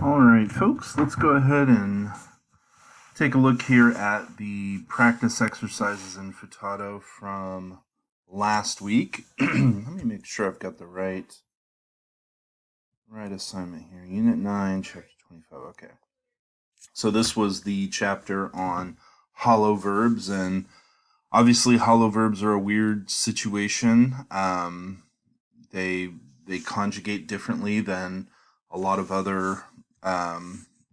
All right, folks, let's go ahead and take a look here at the practice exercises in Futato from last week. Let me make sure I've got the right assignment here. Unit 9, Chapter 25. Okay. So this was the chapter on hollow verbs, and obviously hollow verbs are a weird situation. They conjugate differently than a lot of other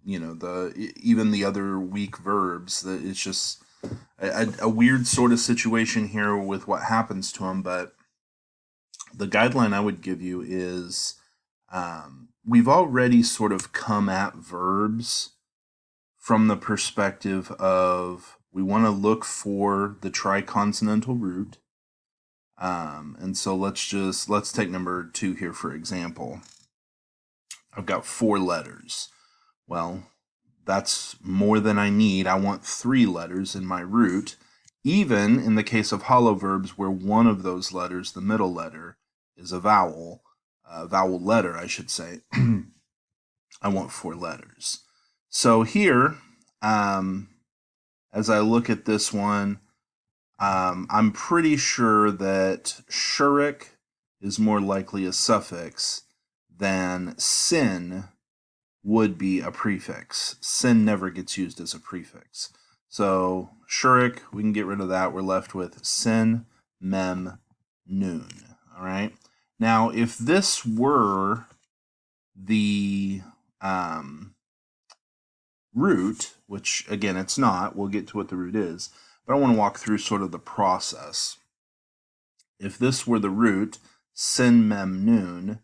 even the other weak verbs. That it's just a weird sort of situation here with what happens to them. But the guideline I would give you is we've already sort of come at verbs from the perspective of we want to look for the triconsonantal root. And so let's take number 2 here for example. I've got 4 letters. Well, that's more than I need. I want 3 letters in my root, even in the case of hollow verbs where one of those letters, the middle letter, is a vowel letter, I should say. I want 4 letters. So here, as I look at this one, I'm pretty sure that shurik is more likely a suffix than sin would be a prefix. Sin never gets used as a prefix. So shurik, we can get rid of that. We're left with sin, mem, nun. All right. Now, if this were the root, which again it's not, we'll get to what the root is, but I want to walk through sort of the process. If this were the root, sin, mem, nun,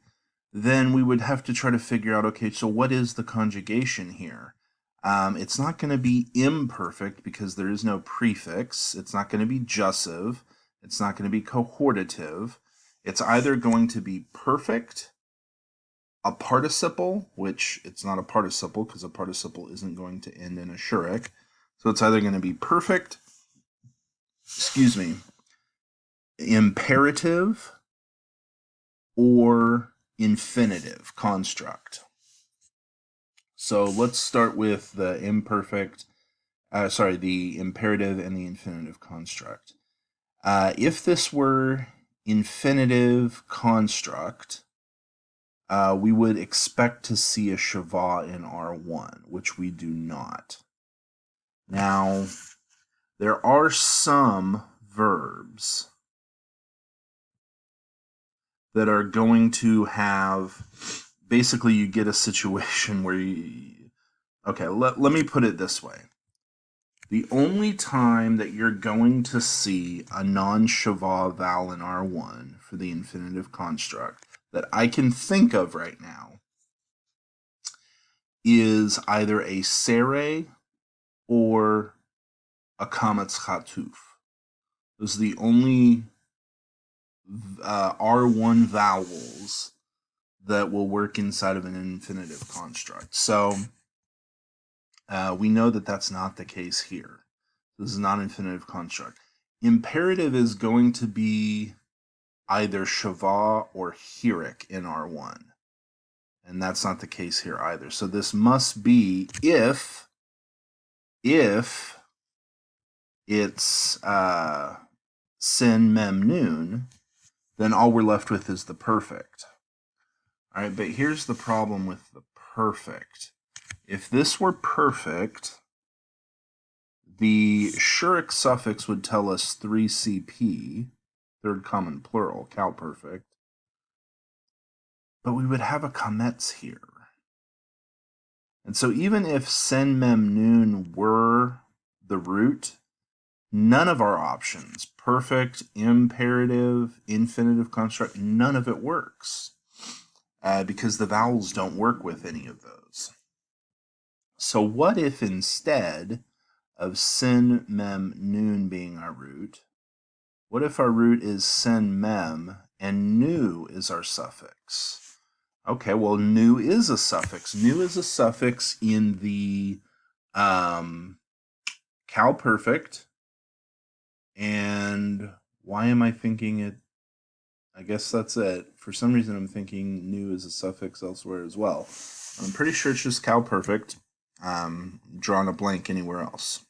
then we would have to try to figure out, okay, so what is the conjugation here? It's not going to be imperfect because there is no prefix. It's not going to be jussive. It's not going to be cohortative. It's either going to be perfect, a participle, which it's not a participle because a participle isn't going to end in a shurik. So it's either going to be perfect, imperative, or infinitive construct. So let's start with the the imperative and the infinitive construct. If this were infinitive construct, we would expect to see a shava in R1, which we do not. Now, there are some verbs that are going to have, basically you get a situation where let me put it this way. The only time that you're going to see a non-shava vowel in R1 for the infinitive construct that I can think of right now is either a sere or a kametz chatuf. Those are the only R1 vowels that will work inside of an infinitive construct. So we know that that's not the case here. This is not an infinitive construct. Imperative is going to be either shava or hirik in R1. And that's not the case here either. So this must be if it's sin, mem, nun, then all we're left with is the perfect. All right, but here's the problem with the perfect. If this were perfect, the shurik suffix would tell us 3CP, third common plural, cal perfect. But we would have a kametz here. And so even if sen, mem, nun were the root, none of our options, perfect, imperative, infinitive construct, none of it works because the vowels don't work with any of those. So what if instead of sin, mem, nun being our root, what if our root is sen, mem, and nu is our suffix? Okay, well, nu is a suffix. Nu is a suffix in the cal perfect. And why am I thinking it? I guess that's it. For some reason, I'm thinking nu is a suffix elsewhere as well. I'm pretty sure it's just cow perfect. Drawing a blank anywhere else.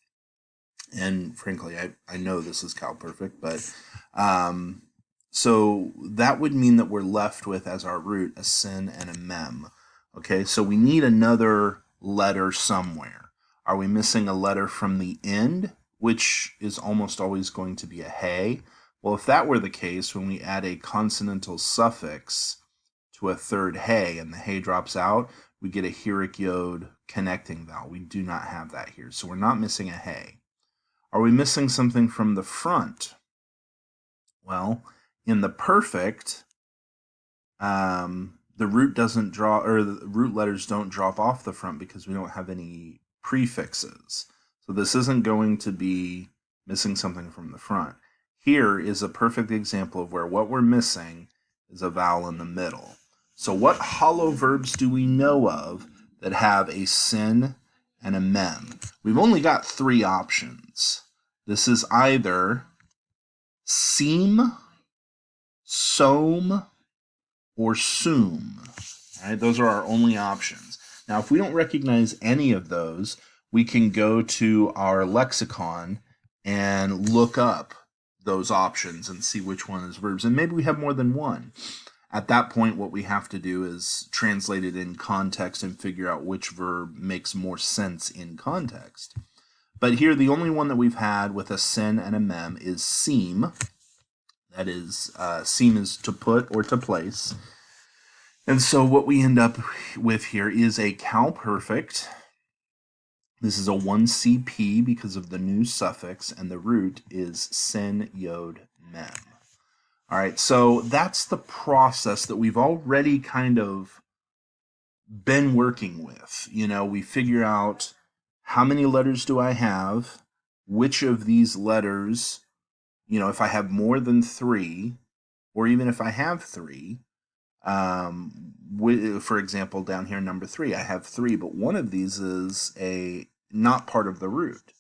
And frankly, I know this is cow perfect, but um, so that would mean that we're left with as our root a sin and a mem. Okay, so we need another letter somewhere. Are we missing a letter from the end, which is almost always going to be a hey? Well, if that were the case, when we add a consonantal suffix to a third hey and the hey drops out, we get a heric yod connecting vowel. We do not have that here, so we're not missing a hey. Are we missing something from the front? Well, in the perfect, the root doesn't draw, or the root letters don't drop off the front because we don't have any prefixes. So this isn't going to be missing something from the front. Here is a perfect example of where what we're missing is a vowel in the middle. So what hollow verbs do we know of that have a sin and a mem? We've only got three options. This is either seem, som, or sum. All right, those are our only options. Now, if we don't recognize any of those, we can go to our lexicon and look up those options and see which one is verbs. And maybe we have more than one. At that point, what we have to do is translate it in context and figure out which verb makes more sense in context. But here, the only one that we've had with a sin and a mem is seem. That is, seem is to put or to place. And so what we end up with here is a cow perfect. This is a 1CP because of the new suffix, and the root is sin yod mem. All right, so that's the process that we've already kind of been working with. You know, we figure out how many letters do I have, which of these letters, you know, if I have more than three, or even if I have three, for example, down here, number 3, I have 3, but one of these is a not part of the root.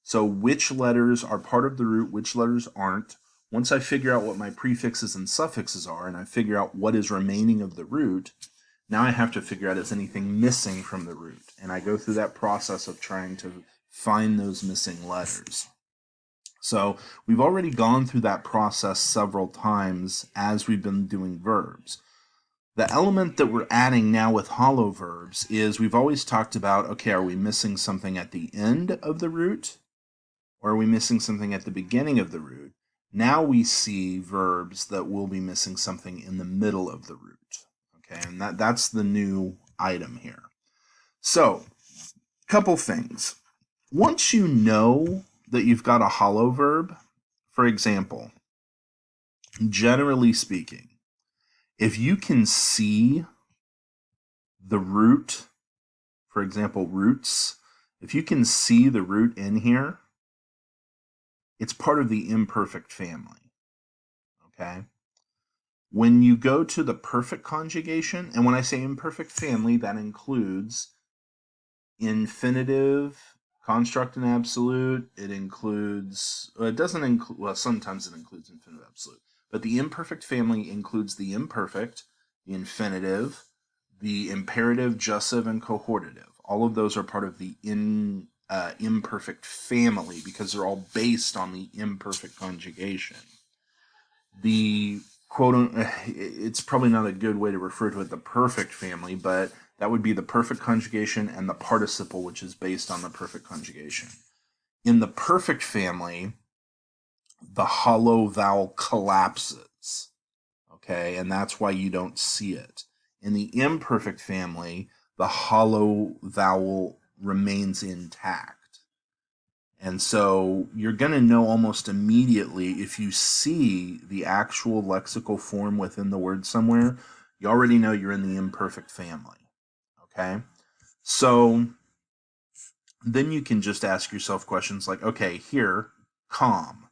So which letters are part of the root, which letters aren't? Once I figure out what my prefixes and suffixes are, and I figure out what is remaining of the root, now I have to figure out is anything missing from the root. And I go through that process of trying to find those missing letters. So we've already gone through that process several times as we've been doing verbs. The element that we're adding now with hollow verbs is we've always talked about, okay, are we missing something at the end of the root? Or are we missing something at the beginning of the root? Now we see verbs that will be missing something in the middle of the root. Okay, and that's the new item here. So, couple things. Once you know that you've got a hollow verb, for example, generally speaking, if you can see the root, for example, roots, if you can see the root in here, it's part of the imperfect family. Okay? When you go to the perfect conjugation, and when I say imperfect family, that includes infinitive, construct and absolute. It includes, it doesn't include, well, sometimes it includes infinitive absolute, but the imperfect family includes the imperfect, the infinitive, the imperative, jussive, and cohortative. All of those are part of the imperfect family because they're all based on the imperfect conjugation. The quote, it's probably not a good way to refer to it, the perfect family, but that would be the perfect conjugation and the participle, which is based on the perfect conjugation. In the perfect family, the hollow vowel collapses, okay, and that's why you don't see it. In the imperfect family, the hollow vowel remains intact. And so you're going to know almost immediately if you see the actual lexical form within the word somewhere, you already know you're in the imperfect family. Okay? So then you can just ask yourself questions like, okay, here, calm.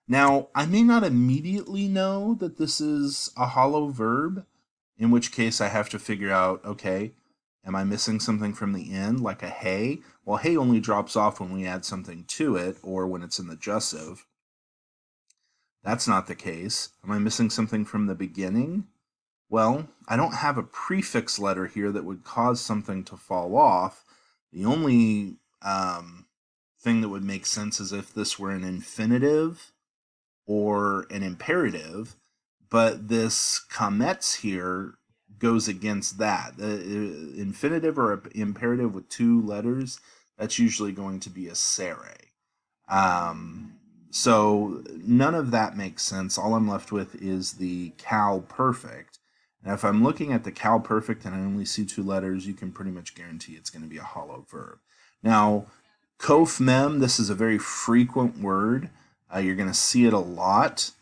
Now, I may not immediately know that this is a hollow verb, in which case I have to figure out, okay, am I missing something from the end, like a hey? Well, hey only drops off when we add something to it, or when it's in the jussive. That's not the case. Am I missing something from the beginning? Well, I don't have a prefix letter here that would cause something to fall off. The only thing that would make sense is if this were an infinitive or an imperative, but this comets here goes against that. The infinitive or imperative with two letters, that's usually going to be a sere. Um, so none of that makes sense. All I'm left with is the cal perfect. And if I'm looking at the cal perfect and I only see two letters, you can pretty much guarantee it's going to be a hollow verb. Now, kof mem, this is a very frequent word. You're going to see it a lot.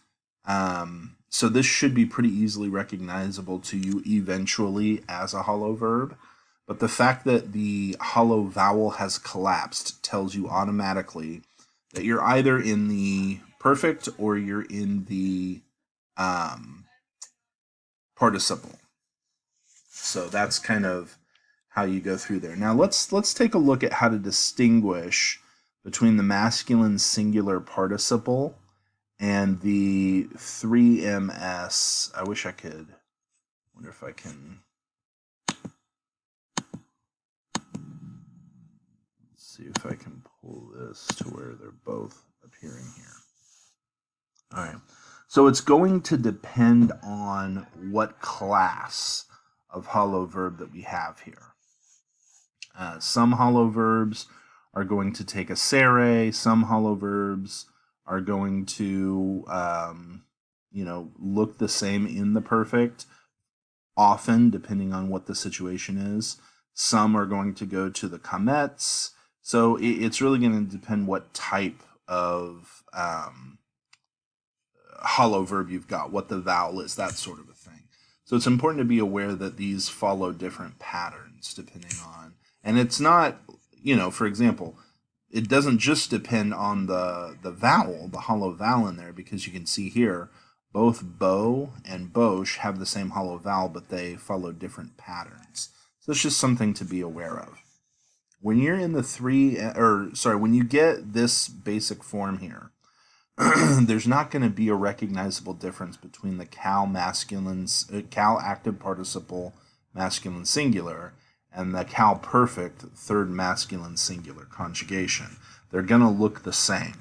So this should be pretty easily recognizable to you eventually as a hollow verb. But the fact that the hollow vowel has collapsed tells you automatically that you're either in the perfect or you're in the um, participle. So that's kind of how you go through there. Now let's take a look at how to distinguish between the masculine singular participle and the 3ms. I wish I could. Wonder if I can. Let's see if I can pull this to where they're both appearing here. All right. So it's going to depend on what class of hollow verb that we have here. Some hollow verbs are going to take a sere. Some hollow verbs are going to, look the same in the perfect, often, depending on what the situation is. Some are going to go to the comets. So it's really going to depend what type of hollow verb you've got, what the vowel is, that sort of a thing. So it's important to be aware that these follow different patterns depending on, and it's not, for example, it doesn't just depend on the vowel, the hollow vowel in there, because you can see here both bo and bosh have the same hollow vowel, but they follow different patterns. So it's just something to be aware of. When you're in when you get this basic form here, there's not going to be a recognizable difference between the cal active participle masculine singular and the cal perfect third masculine singular conjugation. They're going to look the same.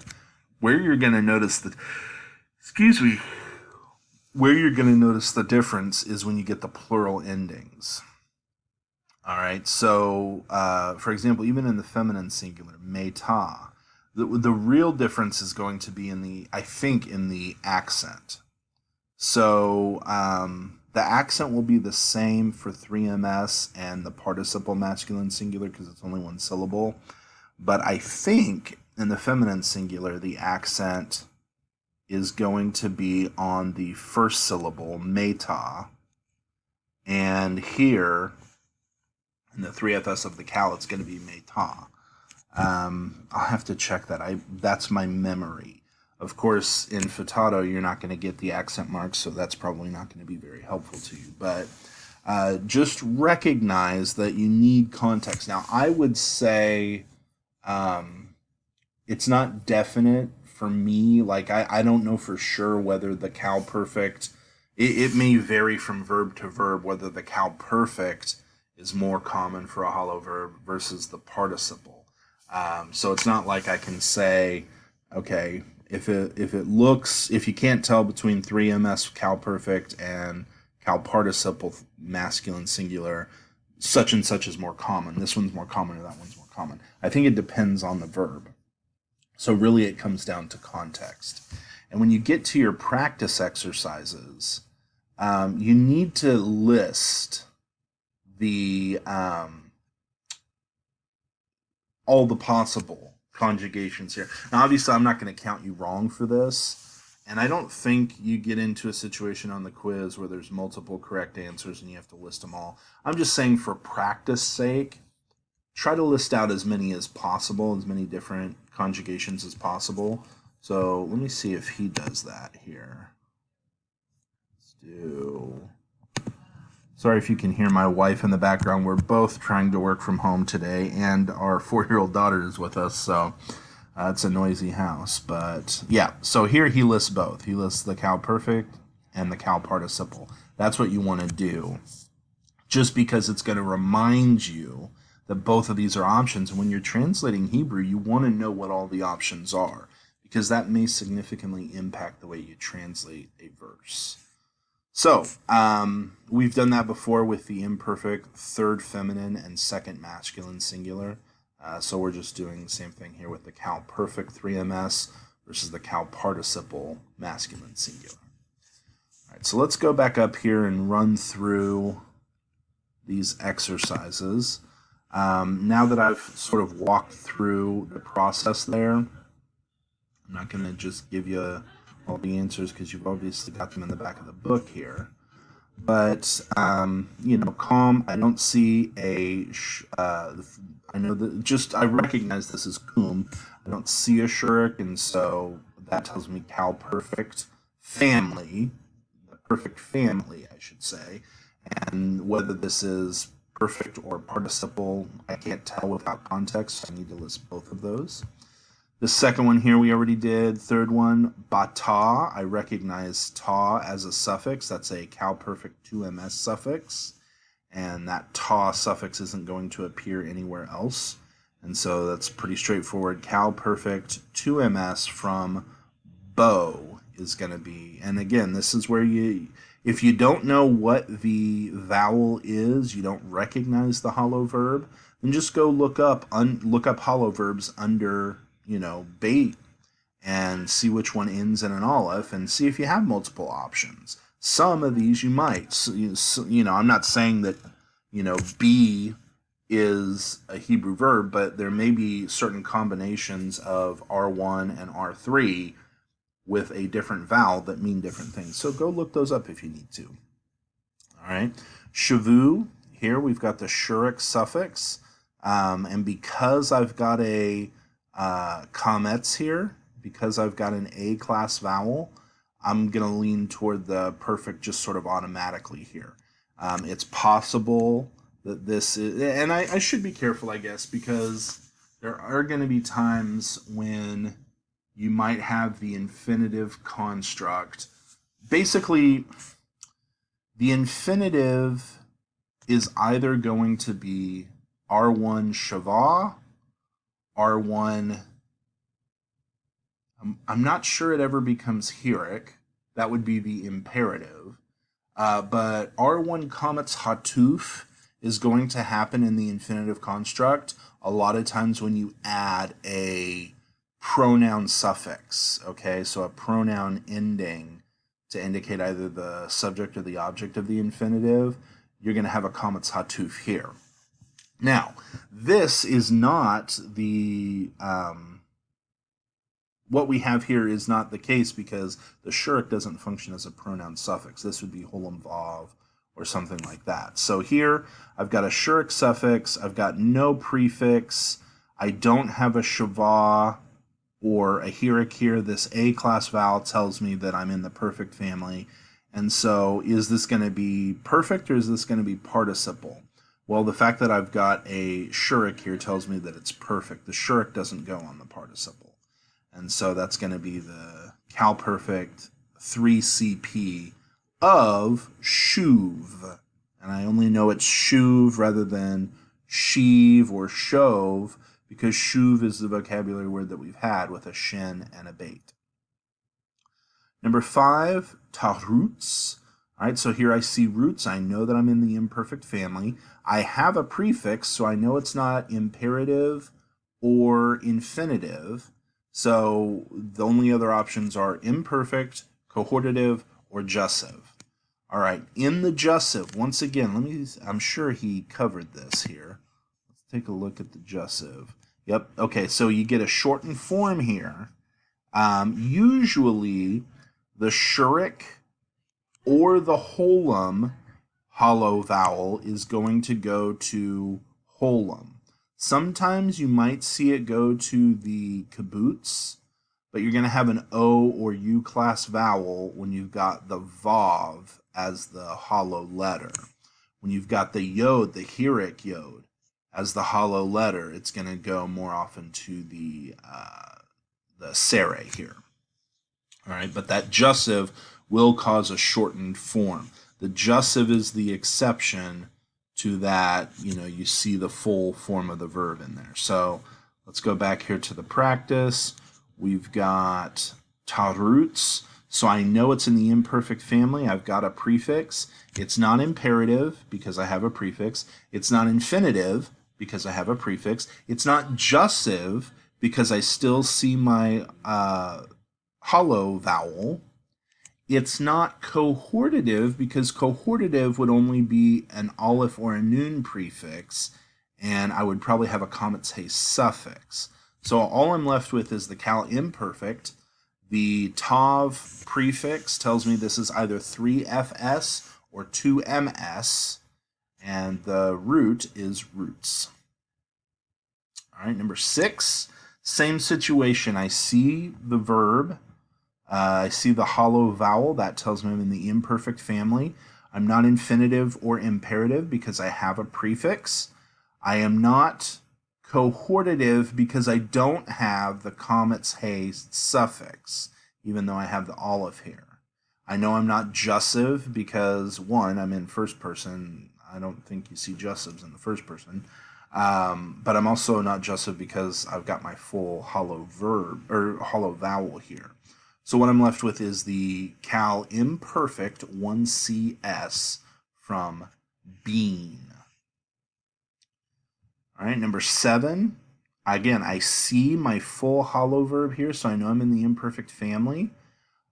Where you're going to notice the where you're going to notice the difference is when you get the plural endings. All right. So, for example, even in the feminine singular, meta, the real difference is going to be in the accent. So the accent will be the same for 3ms and the participle masculine singular because it's only one syllable. But I think in the feminine singular, the accent is going to be on the first syllable, meta. And here, in the 3fs of the cal, it's going to be meta. I'll have to check that. That's my memory. Of course, in Futato, you're not going to get the accent marks, so that's probably not going to be very helpful to you. But just recognize that you need context. Now, I would say it's not definite for me. Like, I don't know for sure whether the cal perfect, it may vary from verb to verb, whether the cal perfect is more common for a hollow verb versus the participle. So it's not like I can say, okay, if you can't tell between 3ms cal perfect and cal participle masculine singular, such and such is more common. This one's more common or that one's more common. I think it depends on the verb. So really it comes down to context. And when you get to your practice exercises, you need to list the all the possible conjugations here. Now, obviously, I'm not going to count you wrong for this, and I don't think you get into a situation on the quiz where there's multiple correct answers and you have to list them all. I'm just saying for practice sake, try to list out as many as possible, as many different conjugations as possible. So let me see if he does that here. Let's do... Sorry if you can hear my wife in the background. We're both trying to work from home today, and our 4-year-old daughter is with us, so it's a noisy house. But yeah, so here he lists both. He lists the cal perfect and the cal participle. That's what you want to do, just because it's going to remind you that both of these are options. And when you're translating Hebrew, you want to know what all the options are, because that may significantly impact the way you translate a verse. So, we've done that before with the imperfect third feminine and second masculine singular. So we're just doing the same thing here with the cal perfect 3ms versus the cal participle masculine singular. All right, so let's go back up here and run through these exercises. Now that I've sort of walked through the process there, I'm not going to just give you all the answers because you've obviously got them in the back of the book here. But, calm, I don't see I know that I recognize this as kum. I don't see a shurik, and so that tells me cal perfect family, the perfect family, I should say. And whether this is perfect or participle, I can't tell without context, so I need to list both of those. The second one here we already did. Third one, bata. I recognize ta as a suffix. That's a cal perfect 2ms suffix. And that ta suffix isn't going to appear anywhere else. And so that's pretty straightforward. Cal perfect 2ms from bow is going to be, and again, this is where if you don't know what the vowel is, you don't recognize the hollow verb, then just go look up hollow verbs under, bait, and see which one ends in an aleph, and see if you have multiple options. Some of these you might. So, I'm not saying that, be is a Hebrew verb, but there may be certain combinations of R1 and R3 with a different vowel that mean different things. So go look those up if you need to. All right. Shavu, here we've got the shurik suffix. And because I've got a kametz here, because I've got an A-class vowel, I'm going to lean toward the perfect just sort of automatically here. It's possible that this is, and I should be careful, I guess, because there are going to be times when you might have the infinitive construct. Basically, the infinitive is either going to be R1 shava, R1, I'm not sure it ever becomes hirik. That would be the imperative. But R1 kametz hatuf is going to happen in the infinitive construct a lot of times when you add a pronoun suffix, okay? So a pronoun ending to indicate either the subject or the object of the infinitive, you're going to have a kametz hatuf here. Now, this is not the, what we have here is not the case because the shurik doesn't function as a pronoun suffix. This would be holam vav or something like that. So here, I've got a shurik suffix, I've got no prefix, I don't have a shava or a hirik here. This A-class vowel tells me that I'm in the perfect family. And so is this going to be perfect or is this going to be participle? Well, the fact that I've got a shurik here tells me that it's perfect. The shurik doesn't go on the participle. And so that's going to be the cal perfect 3CP of shuv. And I only know it's shuv rather than shev or shov because shuv is the vocabulary word that we've had with a shin and a bait. Number 5, tahrutz. All right, so here I see roots. I know that I'm in the imperfect family. I have a prefix, so I know it's not imperative or infinitive. So the only other options are imperfect, cohortative, or jussive. All right, in the jussive, once again, I'm sure he covered this here. Let's take a look at the jussive. Yep, okay, so you get a shortened form here. Usually, the shurik or the holam hollow vowel is going to go to holam. Sometimes you might see it go to the kibbutz, but you're going to have an O or U class vowel when you've got the vav as the hollow letter. When you've got the yod, the hirik yod, as the hollow letter, it's going to go more often to the sere here. All right, but that jussive will cause a shortened form. The jussive is the exception to that. You see the full form of the verb in there. So let's go back here to the practice. We've got tarutz. So I know it's in the imperfect family. I've got a prefix. It's not imperative because I have a prefix. It's not infinitive because I have a prefix. It's not jussive because I still see my hollow vowel. It's not cohortative because cohortative would only be an aleph or a noon prefix, and I would probably have a comet's haste suffix. So all I'm left with is the cal imperfect. The tav prefix tells me this is either 3fs or 2ms, and the root is roots. All right, number 6, same situation. I see the verb. I see the hollow vowel. That tells me I'm in the imperfect family. I'm not infinitive or imperative because I have a prefix. I am not cohortative because I don't have the comet's haste suffix, even though I have the aleph here. I know I'm not jussive because, one, I'm in first person. I don't think you see jussives in the first person. But I'm also not jussive because I've got my full hollow verb or hollow vowel here. So what I'm left with is the cal imperfect 1cs from bean. All right, number 7. Again, I see my full hollow verb here, so I know I'm in the imperfect family.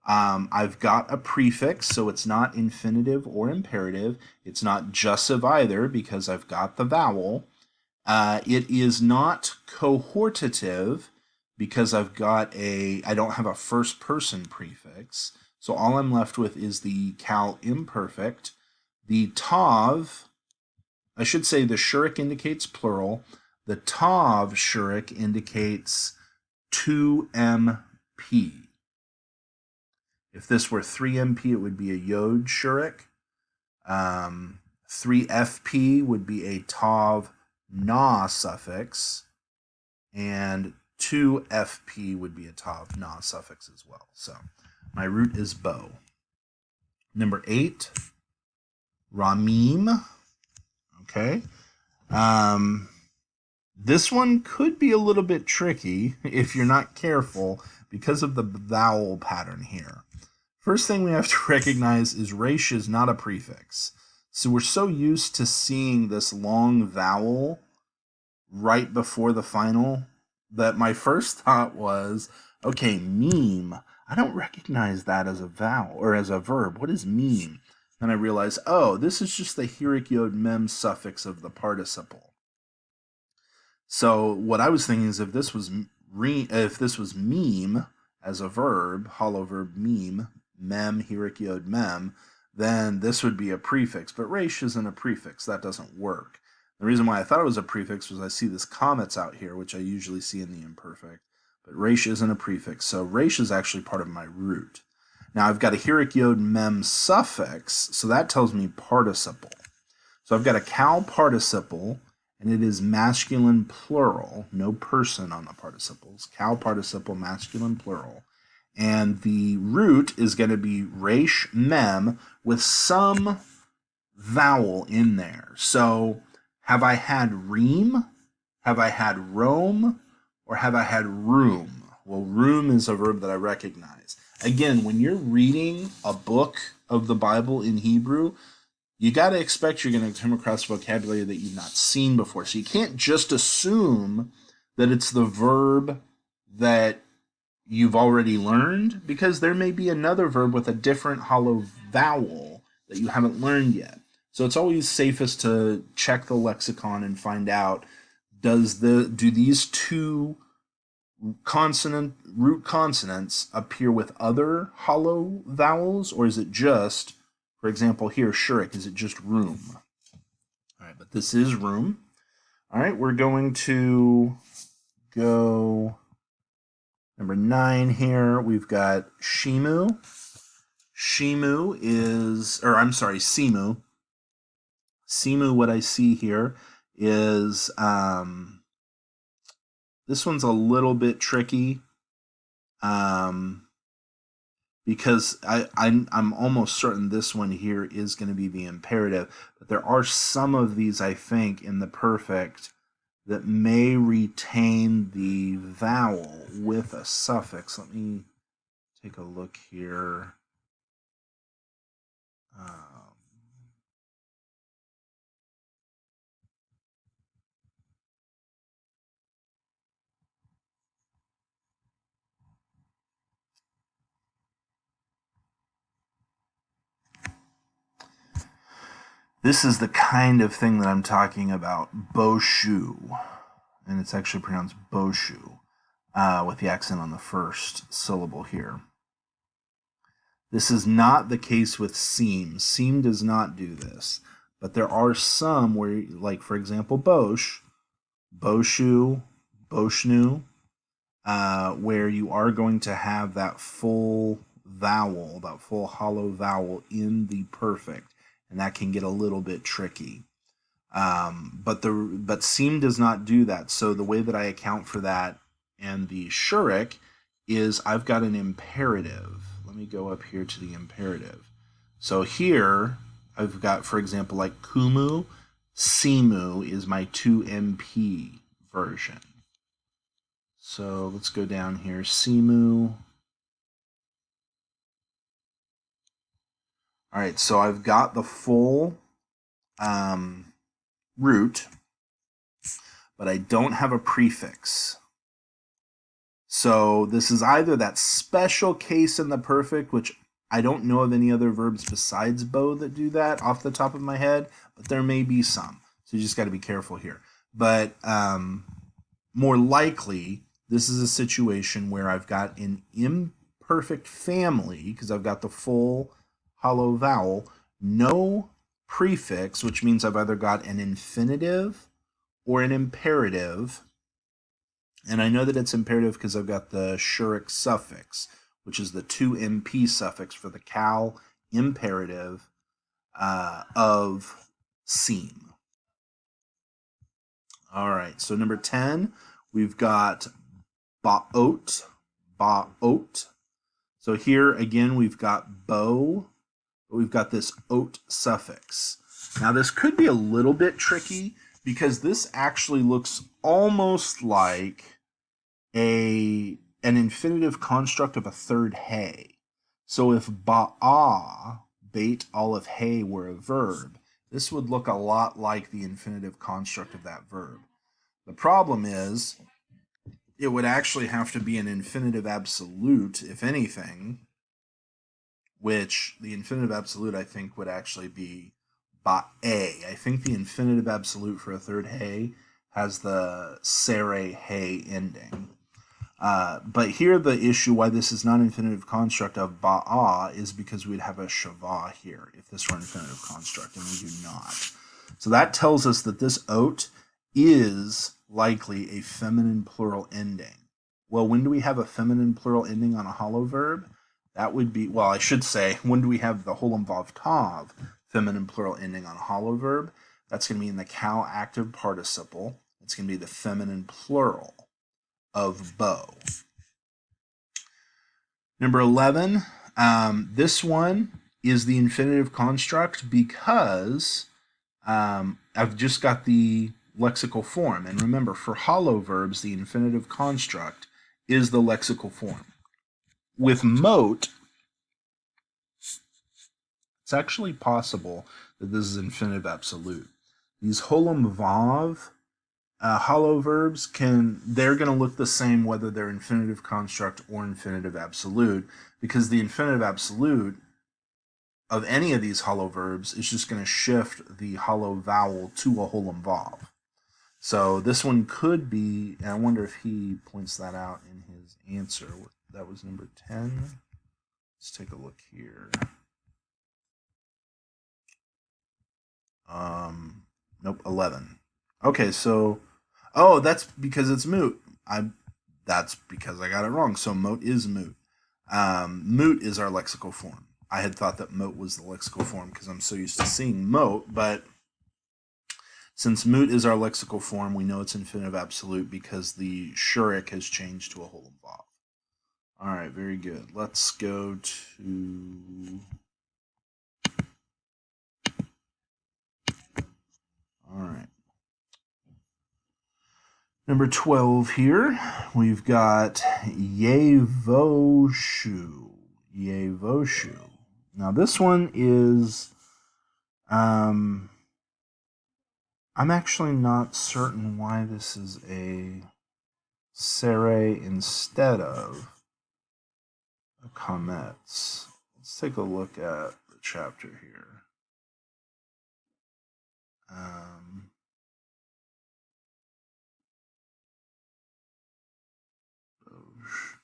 I've got a prefix, so it's not infinitive or imperative. It's not jussive either because I've got the vowel. It is not cohortative because I don't have a first person prefix. So all I'm left with is the cal imperfect. The tav, I should say the shurik indicates plural. The tav shurik indicates 2mp. If this were 3mp, it would be a yod shurik. 3fp would be a tav na suffix, and 2fp would be a tav na suffix as well. So my root is bow. Number 8, ramim. Okay. This one could be a little bit tricky if you're not careful because of the vowel pattern here. First thing we have to recognize is resh is not a prefix. So we're so used to seeing this long vowel right before the final that my first thought was, okay, meme. I don't recognize that as a vowel or as a verb. What is meme? Then I realized, oh, this is just the hirik yod mem suffix of the participle. So what I was thinking is if this was meme as a verb, hollow verb meme, mem hirik yod mem, then this would be a prefix. But resh isn't a prefix. That doesn't work. The reason why I thought it was a prefix was I see this comets out here, which I usually see in the imperfect. But resh isn't a prefix. So resh is actually part of my root. Now I've got a hirik yod mem suffix, so that tells me participle. So I've got a cal participle, and it is masculine plural, no person on the participles. Cal participle, masculine plural. And the root is going to be resh mem with some vowel in there. So have I had ream? Have I had roam? Or have I had room? Well, room is a verb that I recognize. Again, when you're reading a book of the Bible in Hebrew, you got to expect you're going to come across vocabulary that you've not seen before. So you can't just assume that it's the verb that you've already learned, because there may be another verb with a different hollow vowel that you haven't learned yet. So it's always safest to check the lexicon and find out, do these two root consonants appear with other hollow vowels, or is it just, for example, here, shurik, is it just room? All right, but this is room. All right, we're going to go number 9 here. We've got shimu. Shimu is, or I'm sorry, simu. Simu, what I see here is, this one's a little bit tricky. because I'm almost certain this one here is going to be the imperative. But there are some of these, I think, in the perfect that may retain the vowel with a suffix. Let me take a look here. Um, this is the kind of thing that I'm talking about. Boshu, and it's actually pronounced Boshu, with the accent on the first syllable here. This is not the case with seam. Seam does not do this. But there are some where, like for example, Bosch, Boshu, Boshnu, where you are going to have that full vowel, that full hollow vowel in the perfect, and that can get a little bit tricky. But seam does not do that. So the way that I account for that and the shurik is I've got an imperative. Let me go up here to the imperative. So here I've got, for example, like kumu, simu is my 2MP version. So let's go down here. Simu. All right, so I've got the full root, but I don't have a prefix. So this is either that special case in the perfect, which I don't know of any other verbs besides bow that do that off the top of my head, but there may be some. So you just got to be careful here. But more likely, this is a situation where I've got an imperfect family, because I've got the full hollow vowel, no prefix, which means I've either got an infinitive or an imperative. And I know that it's imperative because I've got the shurik suffix, which is the 2MP suffix for the cal imperative of seam. All right, so number 10, we've got ba'ot, ba'ot. So here again, we've got bow, but we've got this ot suffix. Now this could be a little bit tricky because this actually looks almost like an infinitive construct of a third hay. So if ba'a, bait olive hay, were a verb, this would look a lot like the infinitive construct of that verb. The problem is it would actually have to be an infinitive absolute, if anything, which the infinitive absolute I think would actually be ba'e. I think the infinitive absolute for a third hay has the sere hay ending. But here the issue why this is not an infinitive construct of ba'a is because we'd have a shava here if this were an infinitive construct, and we do not. So that tells us that this ot is likely a feminine plural ending. Well, when do we have a feminine plural ending on a hollow verb? That would be, well, I should say, when do we have the holem vav tav feminine plural ending on a hollow verb? That's going to be in the cal active participle. It's going to be the feminine plural of bow. Number 11, this one is the infinitive construct because I've just got the lexical form. And remember, for hollow verbs, the infinitive construct is the lexical form. With mote, it's actually possible that this is infinitive absolute. These holem vav hollow verbs they're going to look the same whether they're infinitive construct or infinitive absolute, because the infinitive absolute of any of these hollow verbs is just going to shift the hollow vowel to a holem vav. So this one could be, and I wonder if he points that out in his answer. That was number 10. Let's take a look here. Nope, 11. Okay, so that's because it's moot. That's because I got it wrong. So mote is moot. Moot is our lexical form. I had thought that mote was the lexical form because I'm so used to seeing mote, but since moot is our lexical form, we know it's infinitive absolute because the shurik has changed to a holem vav. All right, very good. Let's go to. All right. Number 12 here, we've got Yevoshu. Yevoshu. Now, this one is. Um, I'm actually not certain why this is a Sere instead of a Comets. Let's take a look at the chapter here.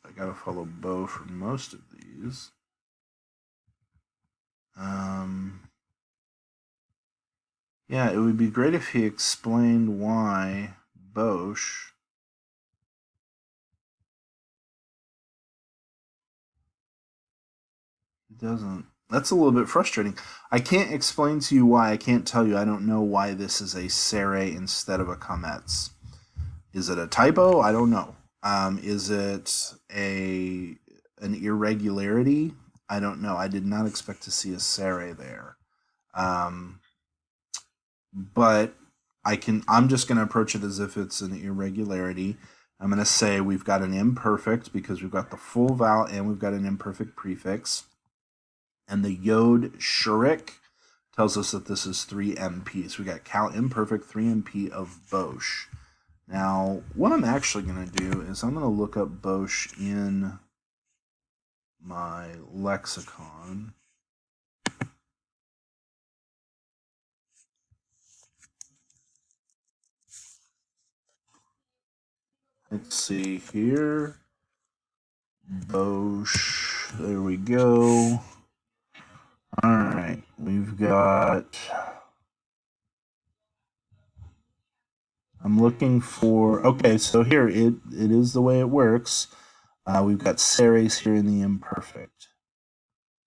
I gotta follow Bo for most of these. Yeah, it would be great if he explained why Bosch. He doesn't. That's a little bit frustrating. I can't explain to you why. I can't tell you. I don't know why this is a Sere instead of a Comets. Is it a typo? I don't know. Is it an irregularity? I don't know. I did not expect to see a Sere there. But I'm just going to approach it as if it's an irregularity. I'm going to say we've got an imperfect because we've got the full vowel and we've got an imperfect prefix. And the yod shurik tells us that this is 3MP. So we got cal imperfect 3MP of Bosch. Now, what I'm actually going to do is I'm going to look up Bosch in my lexicon. Let's see here. Bosch. There we go. All right. We've got. I'm looking for. Okay, so here it is the way it works. We've got seres here in the imperfect.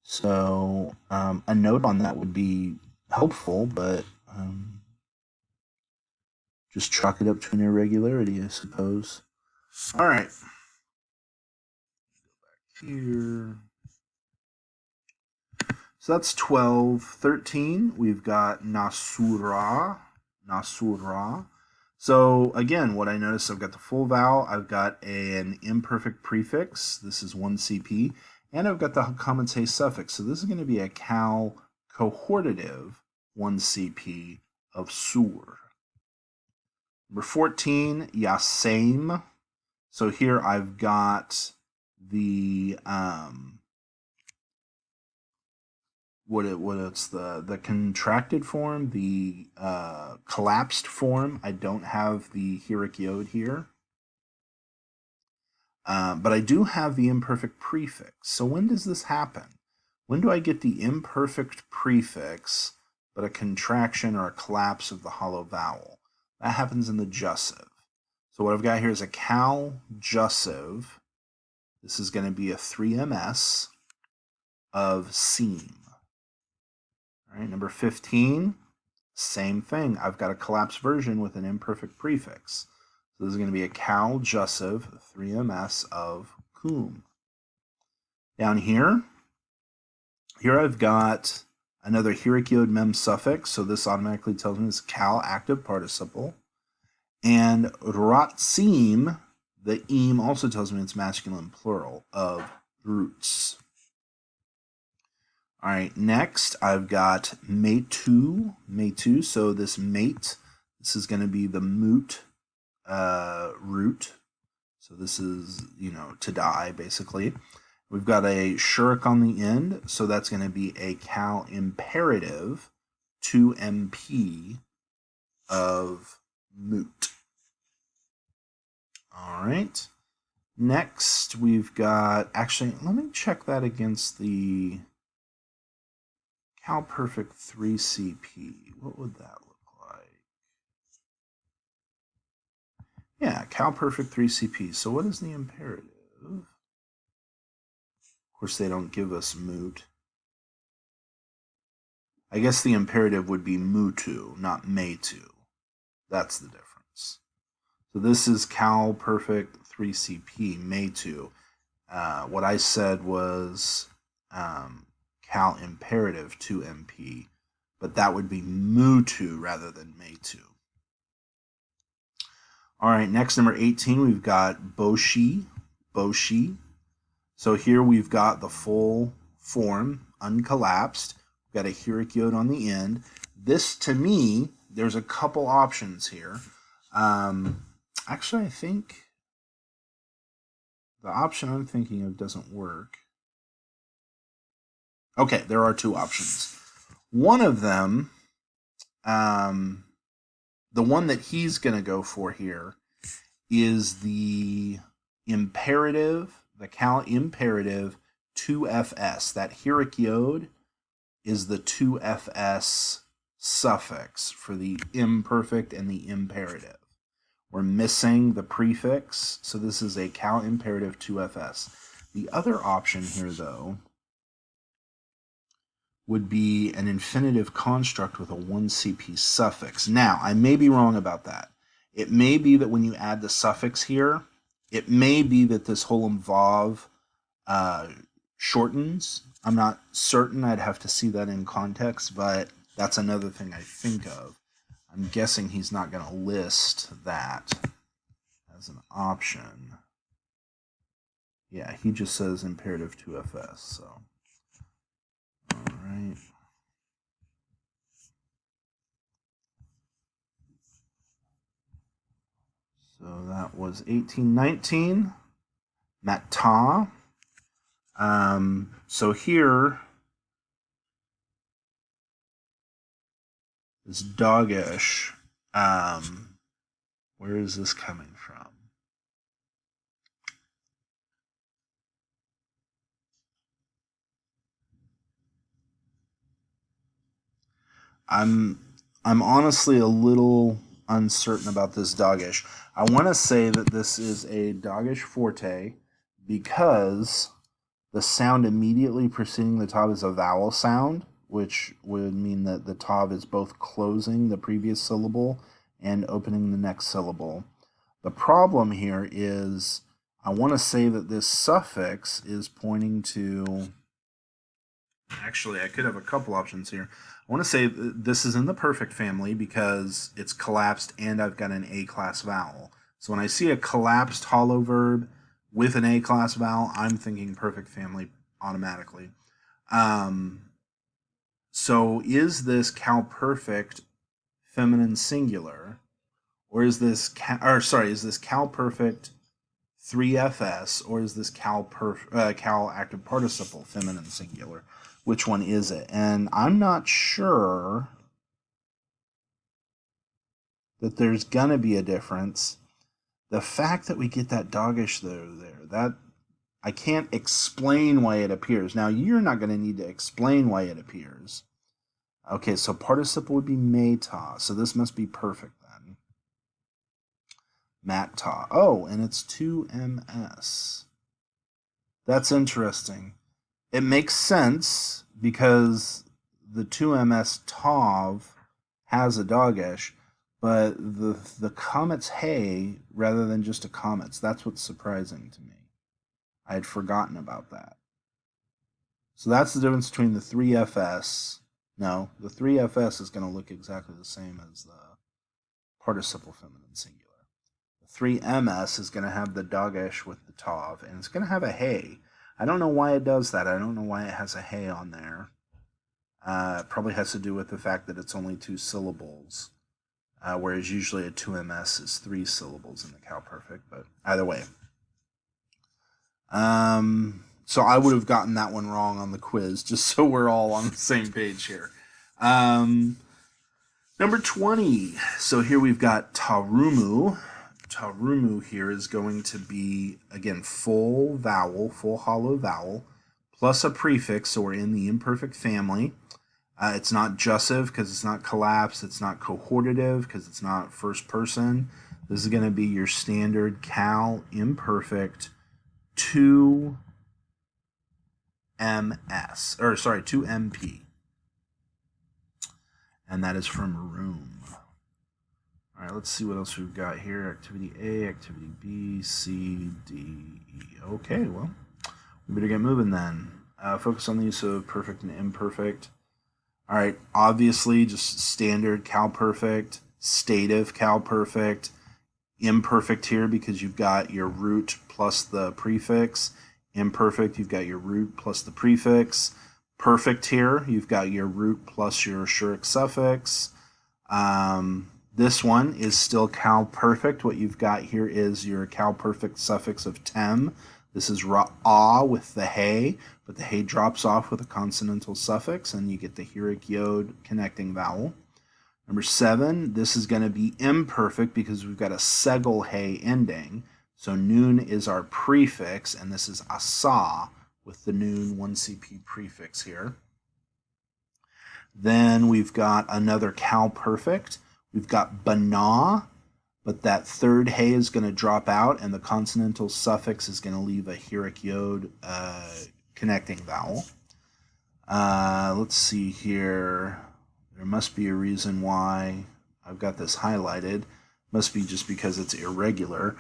So a note on that would be helpful, but just chalk it up to an irregularity, I suppose. All right. Here. So that's 12. 13, we've got Nasura. Nasura. So again, what I noticed, I've got the full vowel, I've got an imperfect prefix, this is 1CP, and I've got the commente suffix. So this is going to be a cal cohortative 1CP of sur. Number 14, Yasame. So here I've got the it's the contracted form, the collapsed form. I don't have the Hirik Yod here. But I do have the imperfect prefix. So when does this happen? When do I get the imperfect prefix, but a contraction or a collapse of the hollow vowel? That happens in the jussive. So what I've got here is a cal jussive. This is going to be a 3ms of seam. All right, number 15, same thing. I've got a collapsed version with an imperfect prefix. So this is going to be a cal jussive 3ms of cum. Down here I've got another Hirik Yod mem suffix, so this automatically tells me it's cal active participle. And ratsim, the eam also tells me it's masculine plural of roots. All right, next I've got metu. Metu, so this mate, this is going to be the moot root. So this is, to die, basically. We've got a shurik on the end, so that's going to be a cal imperative 2MP of moot. All right. Next, we've got, actually, let me check that against the cal perfect 3CP. What would that look like? Yeah, cal perfect 3CP. So what is the imperative? Of course, they don't give us moot. I guess the imperative would be mutu, not metu. That's the difference. So this is cal perfect 3CP, metu. What I said was cal imperative 2MP, but that would be mu2 rather than me2. All right, next number 18, we've got boshi, boshi. So here we've got the full form, uncollapsed. We've got a hirikyode on the end. This, to me, there's a couple options here. Actually, I think the option I'm thinking of doesn't work. Okay, there are two options. One of them, the one that he's going to go for here, is the imperative, the cal imperative 2fs. That hirikyode is the 2fs suffix for the imperfect and the imperative. We're missing the prefix, so this is a cal imperative 2fs. The other option here, though, would be an infinitive construct with a 1CP suffix. Now, I may be wrong about that. It may be that when you add the suffix here, it may be that this whole involve shortens. I'm not certain. I'd have to see that in context, but that's another thing I think of. I'm guessing he's not going to list that as an option. Yeah, he just says imperative 2fs, so. All right. So that was 1819. Mata. So here is doggish. Where is this coming from? I'm honestly a little uncertain about this doggish. I want to say that this is a doggish forte because the sound immediately preceding the tav is a vowel sound, which would mean that the tav is both closing the previous syllable and opening the next syllable. The problem here is I want to say that this suffix is pointing to. Actually, I could have a couple options here. I want to say this is in the perfect family because it's collapsed and I've got an A-class vowel. So when I see a collapsed hollow verb with an A-class vowel, I'm thinking perfect family automatically. So is this cal perfect feminine singular, or is this is this cal perfect 3fs, or is this cal active participle feminine singular? Which one is it? And I'm not sure that there's gonna be a difference. The fact that we get that doggish there, that I can't explain why it appears. Now you're not gonna need to explain why it appears. Okay, so participle would be meta, so this must be perfect then. Matta. Oh, and it's 2ms. That's interesting. It makes sense because the 2ms tav has a doggish, but the comet's hey rather than just a comet's. That's what's surprising to me. I had forgotten about that. So that's the difference between the 3fs. No, the 3fs is going to look exactly the same as the participle feminine singular. The 3ms is going to have the doggish with the tav, and it's going to have a hey. I don't know why it does that. I don't know why it has a hey on there. It probably has to do with the fact that it's only 2 syllables, whereas usually a 2ms is 3 syllables in the cal perfect, but either way. So I would have gotten that one wrong on the quiz, just so we're all on the same page here. Number 20. So here we've got tarumu. Tarumu here is going to be, again, full vowel, full hollow vowel, plus a prefix, so we're in the imperfect family. It's not jussive because it's not collapsed. It's not cohortative because it's not first person. This is going to be your standard cal imperfect 2ms, 2MP. And that is from room. All right, let's see what else we've got here. Activity A, activity B, C, D, E. Okay, well, We better get moving then. Focus on the use of perfect and imperfect. All right, obviously, just standard cal perfect, stative cal perfect, imperfect here because you've got your root plus the prefix. Imperfect, you've got your root plus the prefix. Perfect here, you've got your root plus your Schurig suffix. This one is still cal perfect. What you've got here is your cal perfect suffix of tem. This is ra with the hay, but the hay drops off with a consonantal suffix, and you get the Heuric yod connecting vowel. Number 7, this is going to be imperfect because we've got a segel hay ending. So noon is our prefix, and this is asa with the noon 1CP prefix here. Then we've got another cal perfect. We've got bana, but that third hay is going to drop out, and the consonantal suffix is going to leave a Heuric yod connecting vowel. Let's see here. There must be a reason why I've got this highlighted. Must be just because it's irregular.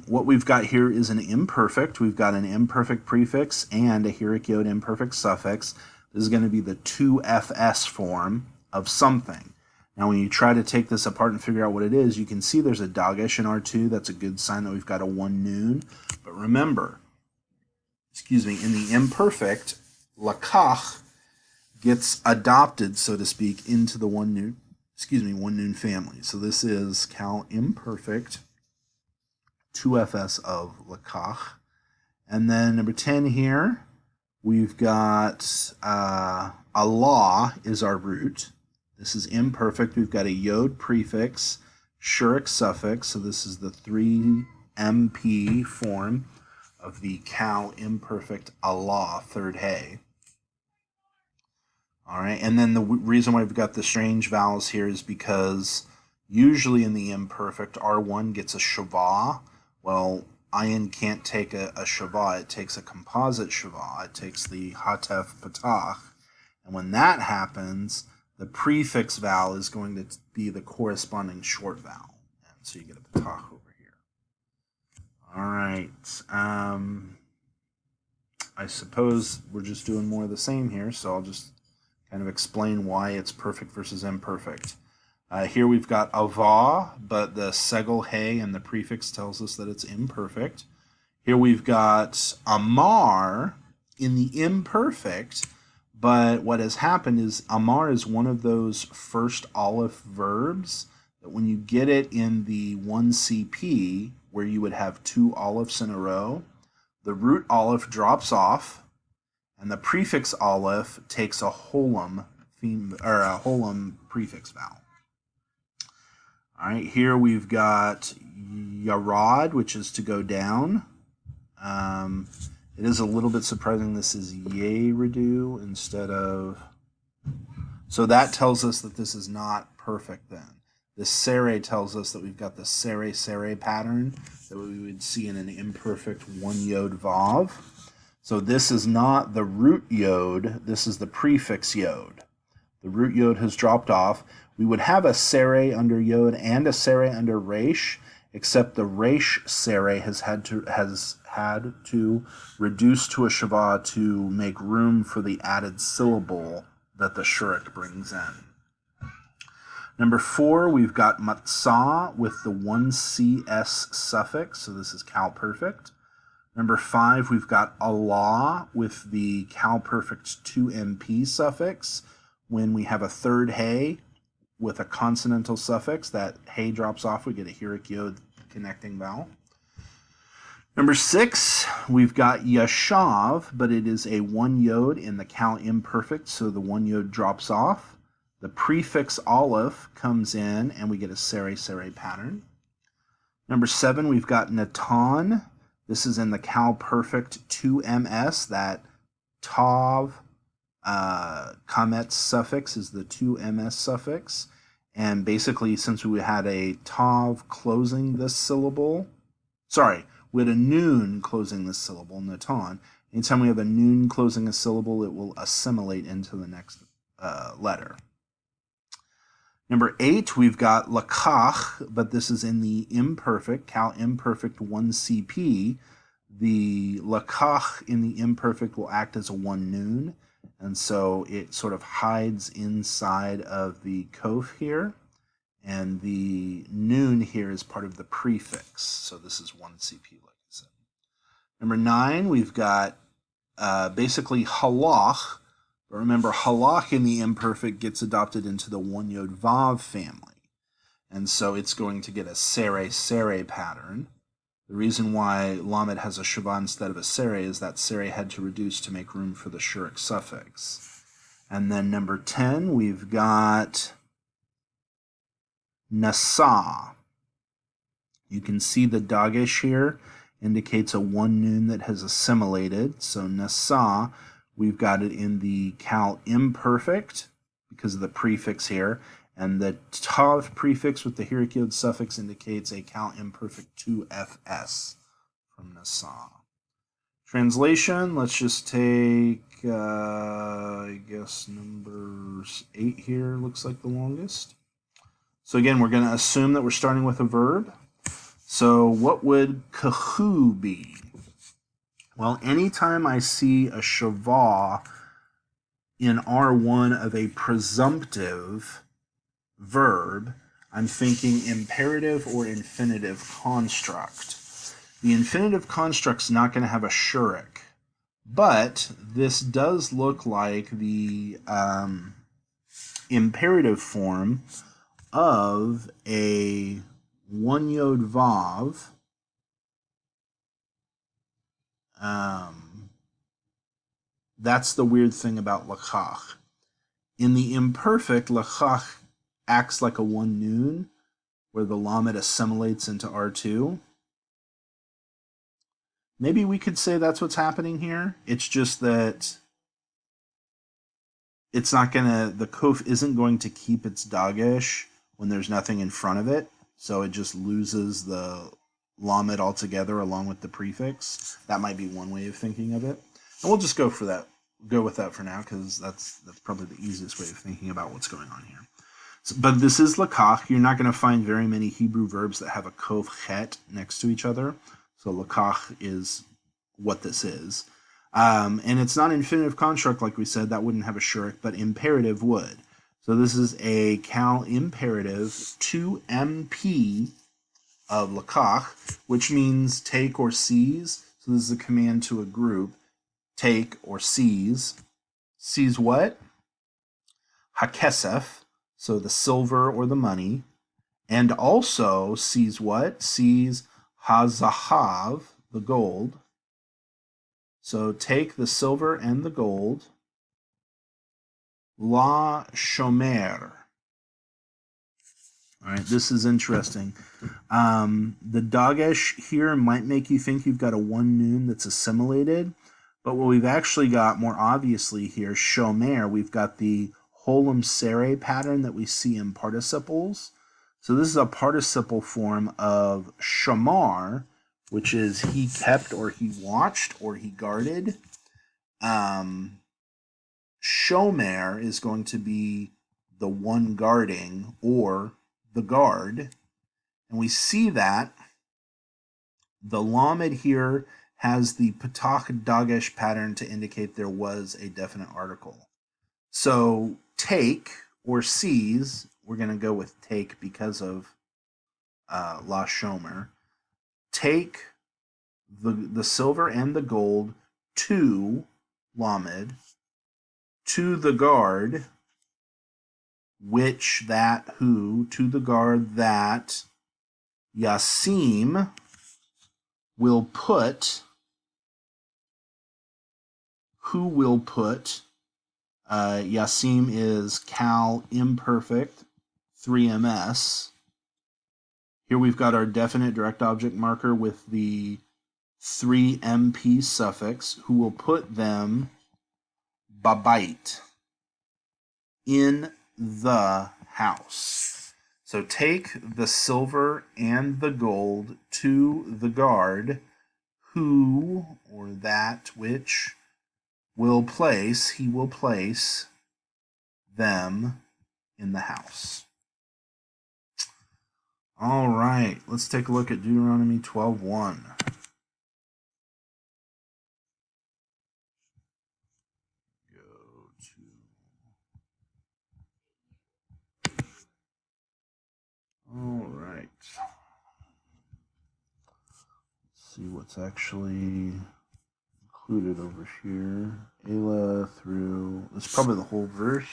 What we've got here is an imperfect. We've got an imperfect prefix and a Heuric yod imperfect suffix. This is going to be the 2FS form of something. Now, when you try to take this apart and figure out what it is, you can see there's a dagesh in R2. That's a good sign that we've got a 1 noon. But remember, in the imperfect, lakach gets adopted, so to speak, into the 1 noon family. So this is cal imperfect, 2FS of lakach. And then number 10 here, we've got Allah is our root. This is imperfect. We've got a yod prefix, Schurig suffix. So this is the 3MP form of the cal imperfect Allah, third hay. All right, and then the reason why we've got the strange vowels here is because usually in the imperfect, R1 gets a shavah. Well, ayin can't take a shavah. It takes a composite shavah. It takes the hatef patach. And when that happens, the prefix vowel is going to be the corresponding short vowel. And so you get a patach over here. All right. I suppose we're just doing more of the same here, so I'll just kind of explain why it's perfect versus imperfect. Here we've got ava, but the segel hay and the prefix tells us that it's imperfect. Here we've got amar in the imperfect, but what has happened is amar is one of those first aleph verbs that when you get it in the 1CP, where you would have 2 alephs in a row, the root aleph drops off, and the prefix aleph takes a holum prefix vowel. All right, here we've got yarad, which is to go down. It is a little bit surprising this is yeredu instead of... So that tells us that this is not perfect then. The sere tells us that we've got the sere pattern that we would see in an imperfect 1 yod vav. So this is not the root yod, this is the prefix yod. The root yod has dropped off. We would have a sere under yod and a sere under resh, except the resh sere has had to reduce to a shavah to make room for the added syllable that the Schurig brings in. Number 4, we've got matzah with the 1CS suffix, so this is cal perfect. Number 5, we've got Allah with the cal perfect 2MP suffix. When we have a third hay with a consonantal suffix, that hay drops off, we get a Heuric yod connecting vowel. Number 6, we've got yashav, but it is a 1 yod in the cal imperfect, so the 1 yod drops off. The prefix aleph comes in, and we get a sere pattern. Number 7, we've got natan. This is in the cal perfect 2MS. That tav kametz suffix is the 2MS suffix. And basically, since we had a tav closing this syllable, we had a noon closing this syllable, natan. Anytime we have a noon closing a syllable, it will assimilate into the next letter. Number 8, we've got lakach, but this is in the imperfect, cal imperfect 1CP. the lakach in the imperfect will act as a one noon, and so it sort of hides inside of the kof here, and the noon here is part of the prefix. So this is one CP, like I said. Number 9, we've got basically halach. But remember, halach in the imperfect gets adopted into the one yod vav family. And so it's going to get a sere pattern. The reason why lamed has a shava instead of a sere is that sere had to reduce to make room for the shuric suffix. And then number 10, we've got nasa. You can see the dagesh here indicates a one noon that has assimilated. So nasa, we've got it in the kal imperfect because of the prefix here. And the tav prefix with the hirik yod suffix indicates a kal imperfect 2fs from nasa. Translation, let's just take, I guess, number 8 here looks like the longest. So again, we're going to assume that we're starting with a verb. So what would kahu be? Well, anytime I see a shava in R1 of a presumptive verb, I'm thinking imperative or infinitive construct. The infinitive construct's not going to have a shurik, but this does look like the imperative form of a one yod vav. That's the weird thing about lakach. In the imperfect, lakach acts like a one noon, where the lamed assimilates into R2. Maybe we could say that's what's happening here. It's just that it's not gonna, the kof isn't going to keep its dagesh when there's nothing in front of it, so it just loses the lamed altogether along with the prefix. That might be one way of thinking of it. And we'll just go with that for now, because that's probably the easiest way of thinking about what's going on here. So, but this is lakach. You're not going to find very many Hebrew verbs that have a kof chet next to each other. So lakach is what this is. And it's not infinitive construct, like we said. That wouldn't have a shurik, but imperative would. So this is a kal imperative 2MP of lakach, which means take or seize. So this is a command to a group. Take or seize. Seize what? Hakesef, so the silver or the money. And also seize what? Seize hazahav, the gold. So take the silver and the gold. La shomer. All right, this is interesting. The dagesh here might make you think you've got a one noon that's assimilated, but what we've actually got more obviously here, shomer, we've got the holum sere pattern that we see in participles. So this is a participle form of shamar, which is he kept or he watched or he guarded. Shomer is going to be the one guarding or the guard. And we see that the lamed here has the patach dagesh pattern to indicate there was a definite article. So take or seize, we're going to go with take because of la shomer. Take the silver and the gold to lamed, to the guard, which, that, who, to the guard that Yasim will put, who will put, Yasim is kal imperfect 3ms. Here we've got our definite direct object marker with the 3mp suffix, who will put them babait, in the house. So take the silver and the gold to the guard, who, or that which, will place, he will place them in the house. All right, let's take a look at Deuteronomy 12:1. right. Let's see what's actually included over here. Ayla through. This is probably the whole verse.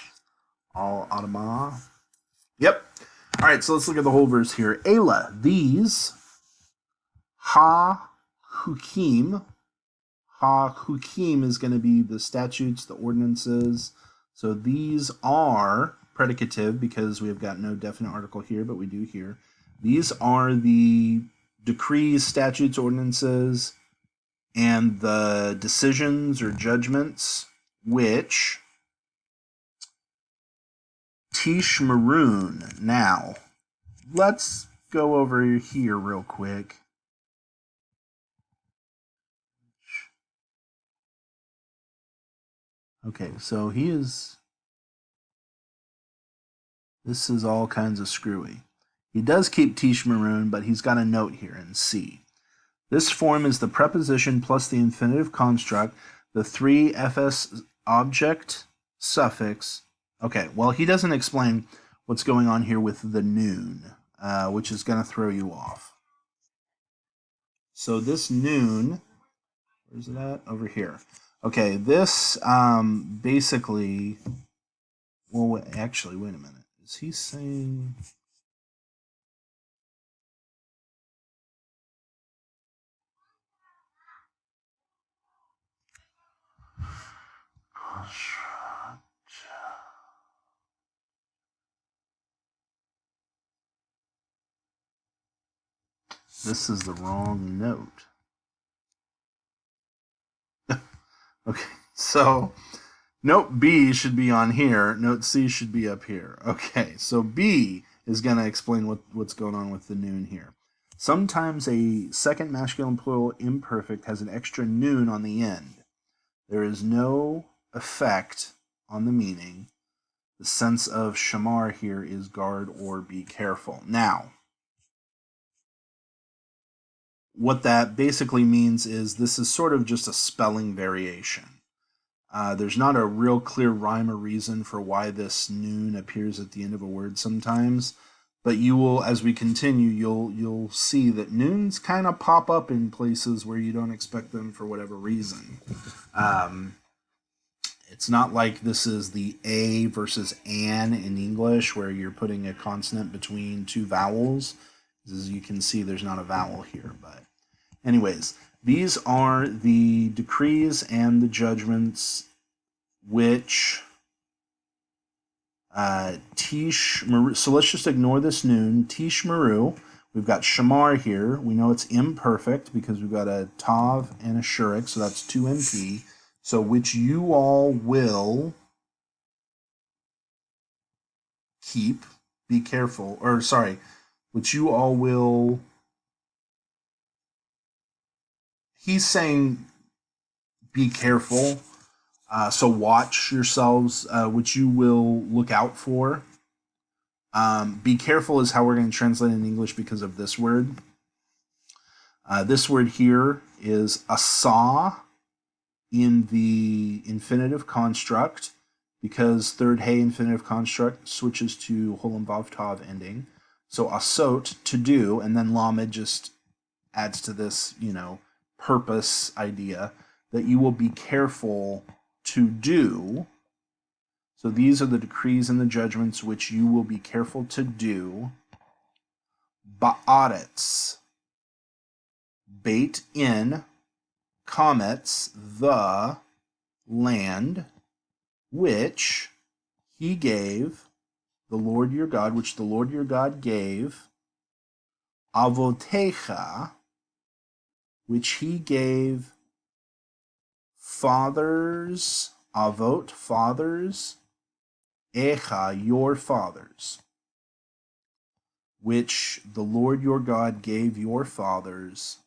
All Adama. Yep. All right, so let's look at the whole verse here. Ayla, these ha hukim. Ha hukim is going to be the statutes, the ordinances. So these are predicative because we have got no definite article here, but we do here. These are the decrees, statutes, ordinances, and the decisions or judgments which Tish Maroon. Now, let's go over here real quick. Okay, so this is all kinds of screwy. He does keep Tish Maroon, but he's got a note here in C. This form is the preposition plus the infinitive construct, the three FS object suffix. Okay, well, he doesn't explain what's going on here with the noon, which is going to throw you off. So this noon, where's it at? Over here. Okay, this basically, well, actually, wait a minute. Is he saying... This is the wrong note. Okay, so note B should be on here. Note C should be up here. Okay, so B is going to explain what's going on with the noon here. Sometimes a second masculine plural imperfect has an extra noon on the end. There is no effect on the meaning. The sense of shamar here is guard or be careful. Now, what that basically means is this is sort of just a spelling variation. There's not a real clear rhyme or reason for why this noon appears at the end of a word sometimes, but you will, as we continue, you'll see that noons kind of pop up in places where you don't expect them for whatever reason. It's not like this is the a versus an in English where you're putting a consonant between two vowels. As you can see, there's not a vowel here, but anyways, these are the decrees and the judgments which Tish Maru. So let's just ignore this noon. Tish Maru. We've got Shamar here. We know it's imperfect because we've got a Tav and a Shurik, so that's 2 MP. So which you all will keep, be careful, or sorry, which you all will. He's saying be careful. So watch yourselves, which you will look out for. Be careful is how we're going to translate in English because of this word. This word here is asa in the infinitive construct because third hey infinitive construct switches to holam vav tav ending. So asot, to do, and then lamed just adds to this, purpose idea that you will be careful to do. So these are the decrees and the judgments which you will be careful to do. Ba'aretz, bait in, comets, the land, which he gave, the Lord your God, which the Lord your God gave, avotecha, which he gave fathers, avot, fathers, echa, your fathers, which the Lord your God gave your fathers,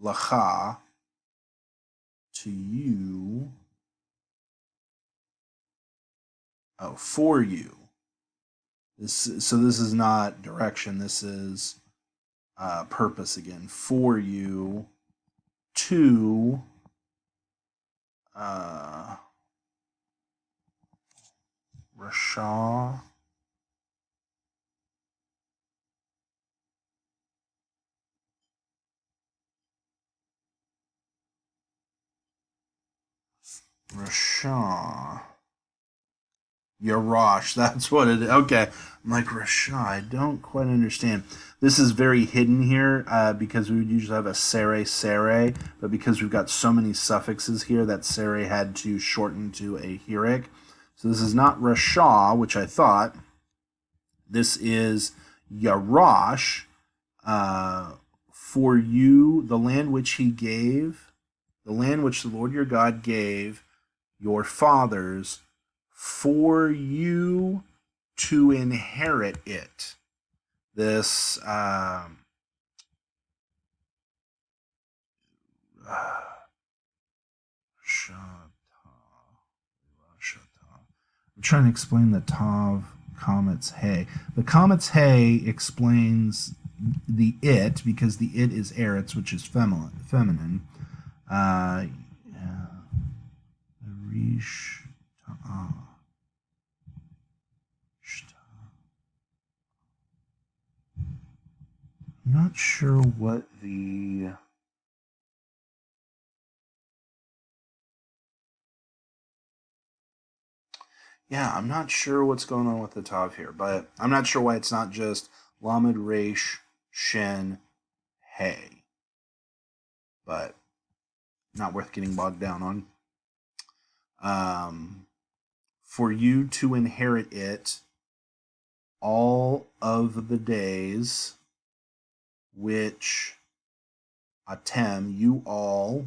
lacha, to you, for you. So this is not direction, this is purpose again. For you to Rasha, Rasha. Yarash, that's what it is. Okay. I'm like, Rasha, I don't quite understand. This is very hidden here because we would usually have a sere, but because we've got so many suffixes here, that sere had to shorten to a heric. So this is not Rasha, which I thought. This is Yarash. For you, the land which he gave, the land which the Lord your God gave your fathers, for you to inherit it. This I'm trying to explain the Tav Comet's Hay. The Comet's Hay explains the it because the it is Eretz, which is feminine. Uh, Rish Ta'ah. I'm not sure what the I'm not sure what's going on with the Tav here, but I'm not sure why it's not just Lamed Resh Shin Hey, but not worth getting bogged down on. For you to inherit it all of the days which Atem, you all,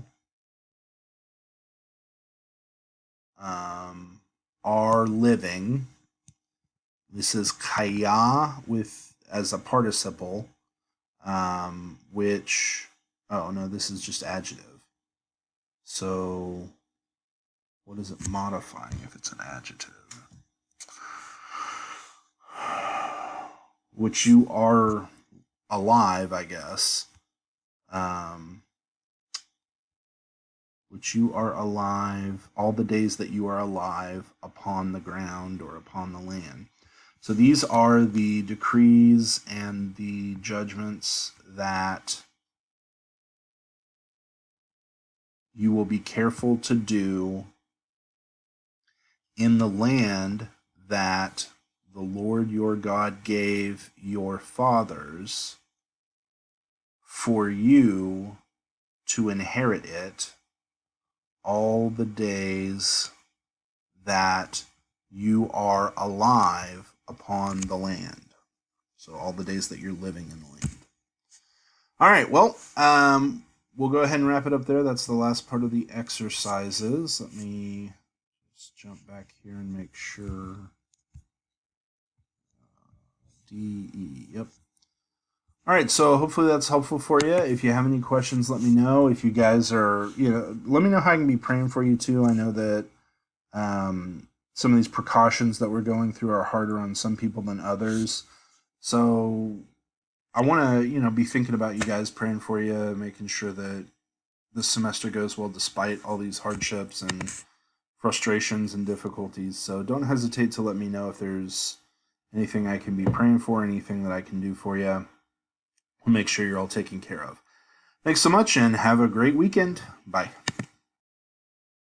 are living. This is kaya with as a participle, which oh no, this is just adjective. So what is it modifying if it's an adjective? Which you are alive, I guess. Which you are alive, all the days that you are alive upon the ground or upon the land. So these are the decrees and the judgments that you will be careful to do in the land that the Lord your God gave your fathers for you to inherit it all the days that you are alive upon the land. So all the days that you're living in the land. All right, well, we'll go ahead and wrap it up there. That's the last part of the exercises. Let me just jump back here and make sure. DE, yep. All right, so hopefully that's helpful for you. If you have any questions, let me know. If you guys are, let me know how I can be praying for you too. I know that some of these precautions that we're going through are harder on some people than others. So I want to, be thinking about you guys, praying for you, making sure that this semester goes well despite all these hardships and frustrations and difficulties. So don't hesitate to let me know if there's anything I can be praying for, anything that I can do for you. We'll make sure you're all taken care of. Thanks so much and have a great weekend. Bye.